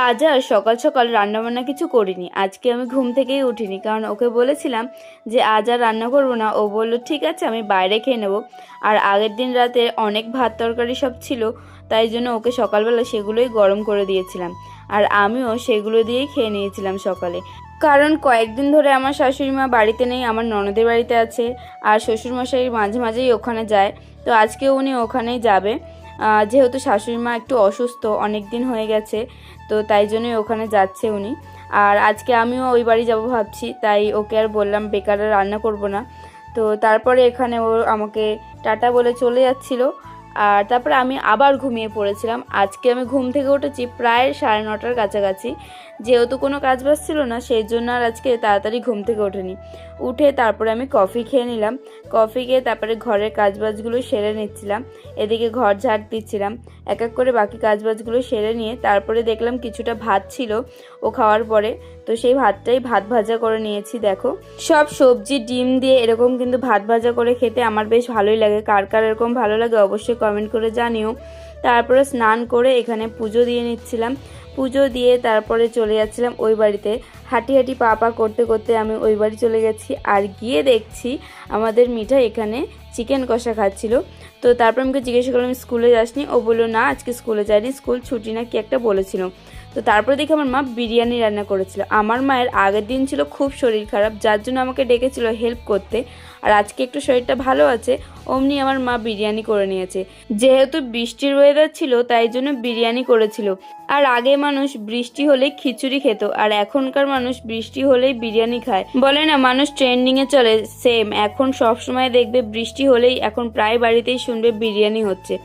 আজ আর সকাল সকাল রান্নাবান্না কিছু করিনি। আজকে আমি ঘুম থেকেই উঠিনি, কারণ ওকে বলেছিলাম যে আজ আর রান্না করবো না। ও বলল ঠিক আছে, আমি বাইরে খেয়ে নেবো। আর আগের দিন রাতে অনেক ভাত তরকারি সব ছিল, তাই জন্য ওকে সকালবেলা সেগুলোই গরম করে দিয়েছিলাম। আর আমিও সেগুলো দিয়েই খেয়ে নিয়েছিলাম সকালে। কারণ কয়েকদিন ধরে আমার শাশুড়ি মা বাড়িতে নেই, আমার ননদের বাড়িতে আছে। আর শ্বশুরমশাই মাঝে মাঝেই ওখানে যায়, তো আজকে উনি ওখানেই যাবে। যেহেতু শাশুড়ি মা একটু অসুস্থ, অনেক দিন হয়ে গেছে, তো তাই জন্যই ওখানে যাচ্ছে উনি। আর আজকে আমিও ওই বাড়ি যাব ভাবছি, তাই ওকে আর বললাম বেকার আর রান্না করব না। তো তারপরে এখানে ও আমাকে টাটা বলে চলে যাচ্ছিলো। আর তারপরে আমি আবার ঘুমিয়ে পড়েছিলাম। আজকে আমি ঘুম থেকে উঠেছি প্রায় 9:30টার কাছাকাছি। যেহেতু কোনো কাজ বাজ ছিল না, সেই জন্য আর আজকে তাড়াতাড়ি ঘুম থেকে ওঠেনি। উঠে তারপরে আমি কফি খেয়ে নিলাম। কফি খেয়ে তারপরে ঘরের কাজবাজগুলো সেরে নিচ্ছিলাম। এদিকে ঘর ঝাড় দিচ্ছিলাম, এক এক করে বাকি কাজবাজগুলো সেরে নিয়ে তারপরে দেখলাম কিছুটা ভাত ছিল ও খাওয়ার পরে, তো সেই ভাতটাই ভাত ভাজা করে নিয়েছি। দেখো, সব সবজি ডিম দিয়ে এরকম কিন্তু ভাত ভাজা করে খেতে আমার বেশ ভালোই লাগে। কার কার এরকম ভালো লাগে অবশ্যই কমেন্ট করে জানিও। তারপরে স্নান করে এখানে পুজো দিয়ে নিচ্ছিলাম। পুজো দিয়ে তারপরে চলে যাচ্ছিলাম ওই বাড়িতে। হাঁটি হাঁটি পা পা করতে করতে আমি ওই বাড়ি চলে গেছি। আর গিয়ে দেখছি আমাদের মিঠা এখানে চিকেন কষা খাচ্ছিল। তো তারপর আমাকে জিজ্ঞেস করলাম স্কুলে যাসনি? ও বললো না, আজকে স্কুলে যায়নি, স্কুল ছুটি না কি একটা বলেছিল। তো তারপরে দেখি আমার মা বিরিয়ানি রান্না করেছিল। আমার মায়ের আগের দিন ছিল খুব শরীর খারাপ, যার জন্য আমাকে ডেকেছিল হেল্প করতে। আর আজকে একটু শরীরটা ভালো আছে, অমনি আমার মা বিরিয়ানি করে নিয়েছে। যেহেতু বৃষ্টির ওয়েদার ছিল, তাই জন্য বিরিয়ানি করেছিল। আর আগে মানুষ বৃষ্টি হলেই খিচুড়ি খেত, আর এখনকার মানুষ বৃষ্টি হলেই বিরিয়ানি খায়। বলে না, মানুষ ট্রেন্ডিংয়ে চলে, সেম এখন সবসময় দেখবে বৃষ্টি হলেই এখন প্রায় বাড়িতেই শুনবে বিরিয়ানি হচ্ছে।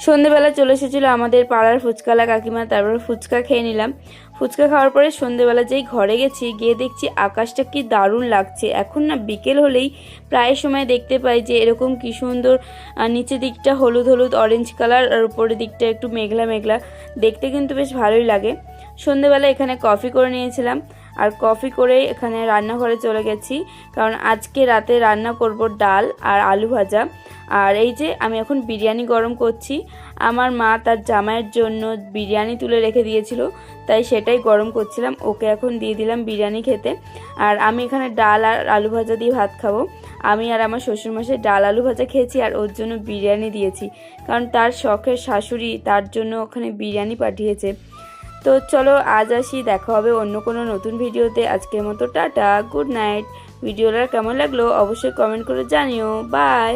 সন্ধেবেলা চলে এসেছিলো আমাদের পাড়ার ফুচকালা কাকিমা, তারপর ফুচকা খেয়ে নিলাম। ফুচকা খাওয়ার পরে সন্ধেবেলা যেই ঘরে গেছি, গিয়ে দেখছি আকাশটা কি দারুণ লাগছে। এখন না বিকেল হলেই প্রায় সময় দেখতে পাই যে এরকম কি সুন্দর নিচের দিকটা হলুদ হলুদ অরেঞ্জ কালার, আর উপরের দিকটা একটু মেঘলা মেঘলা, দেখতে কিন্তু বেশ ভালোই লাগে। সন্ধেবেলা এখানে কফি করে নিয়েছিলাম, আর কফি করে এখানে রান্নাঘরে চলে গেছি, কারণ আজকে রাতে রান্না করব ডাল আর আলু ভাজা। আর এই যে আমি এখন বিরিয়ানি গরম করছি। আমার মা তার জামাইয়ের জন্য বিরিয়ানি তুলে রেখে দিয়েছিল, তাই সেটাই গরম করছিলাম। ওকে এখন দিয়ে দিলাম বিরিয়ানি খেতে। আর আমি এখানে ডাল আর আলু ভাজা দিয়ে ভাত খাবো। আমি আর আমার শ্বশুরমশাই ডাল আলু ভাজা খেয়েছি, আর ওর জন্য বিরিয়ানি দিয়েছি, কারণ তার শখের শাশুড়ি তার জন্য ওখানে বিরিয়ানি পাঠিয়েছে। তো চলো আজ আসি, দেখা হবে অন্য কোনো নতুন ভিডিওতে। আজকের মতো টাটা, গুড নাইট। ভিডিওটা কেমন লাগলো অবশ্যই কমেন্ট করে জানিও। বাই।